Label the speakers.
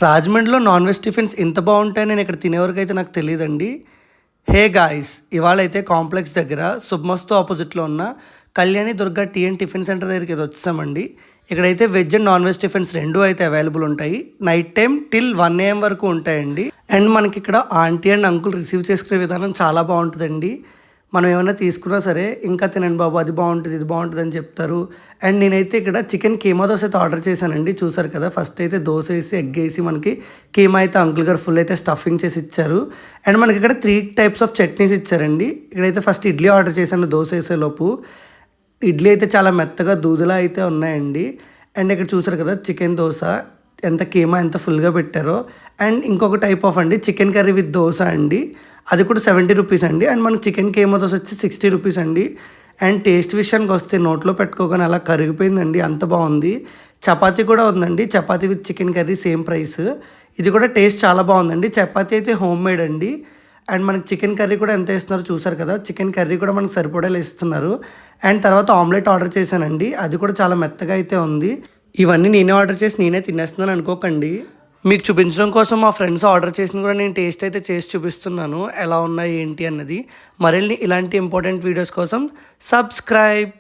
Speaker 1: రాజమండ్రిలో non veg tiffins ఇంత బాగుంటాయి నేను ఇక్కడ తినేవరకైతే నాకు తెలియదండి. హే గాయ్స్, ఇవాళ అయితే కాంప్లెక్స్ దగ్గర శుభమస్తు ఆపోజిట్లో ఉన్న Kalyani Durga tea and tiffin centre దగ్గరికి అయితే వచ్చామండి. ఇక్కడైతే veg and non veg tiffins రెండు అయితే అవైలబుల్ ఉంటాయి. నైట్ టైం టిల్ 1 AM వరకు ఉంటాయండి. అండ్ మనకి ఇక్కడ ఆంటీ అండ్ అంకుల్ రిసీవ్ చేసుకునే విధానం చాలా బాగుంటుందండి. మనం ఏమైనా తీసుకున్నా సరే ఇంకా తినండి బాబు, అది బాగుంటుంది ఇది బాగుంటుంది అని చెప్తారు. అండ్ నేనైతే ఇక్కడ చికెన్ కీమా దోశ అయితే ఆర్డర్ చేశానండి. చూసారు కదా, ఫస్ట్ అయితే దోశ వేసి ఎగ్ వేసి మనకి కీమా అయితే అంకుల్ గారు ఫుల్ అయితే స్టఫింగ్ చేసి ఇచ్చారు. అండ్ మనకి ఇక్కడ 3 టైప్స్ ఆఫ్ చట్నీస్ ఇచ్చారండి. ఇక్కడైతే ఫస్ట్ ఇడ్లీ ఆర్డర్ చేశాను దోశ వేసేలోపు. ఇడ్లీ అయితే చాలా మెత్తగా దూదులా అయితే ఉన్నాయండి. అండ్ ఇక్కడ చూసారు కదా చికెన్ దోశ ఎంత కీమా ఎంత ఫుల్గా పెట్టారో. అండ్ ఇంకొక టైప్ ఆఫ్ అండి చికెన్ కర్రీ విత్ దోశ అండి, అది కూడా 70 రూపీస్ అండి. అండ్ మనకి చికెన్ కీమా దోశ వచ్చి 60 రూపీస్ అండి. అండ్ టేస్ట్ విషయానికి వస్తే నోట్లో పెట్టుకోగానే అలా కరిగిపోయిందండి, అంత బాగుంది. చపాతీ కూడా ఉందండి, chapati with chicken curry same price. ఇది కూడా టేస్ట్ చాలా బాగుందండి. చపాతీ అయితే హోమ్ మేడ్ అండి. అండ్ మనకి చికెన్ కర్రీ కూడా ఎంత ఇస్తున్నారో చూసారు కదా, చికెన్ కర్రీ కూడా మనకు సరిపడేలా ఇస్తున్నారు. అండ్ తర్వాత ఆమ్లెట్ ఆర్డర్ చేశానండి, అది కూడా చాలా మెత్తగా అయితే ఉంది. ఇవన్నీ నేనే ఆర్డర్ చేసి నేనే తినేస్తున్నాను అనుకోకండి, మీకు చూపించడం కోసం మా ఫ్రెండ్స్ ఆర్డర్ చేసిన కూడా నేను టేస్ట్ అయితే చేసి చూపిస్తున్నాను ఎలా ఉన్నాయి ఏంటి అన్నది. మరిన్ని ఇలాంటి ఇంపార్టెంట్ వీడియోస్ కోసం సబ్స్క్రైబ్.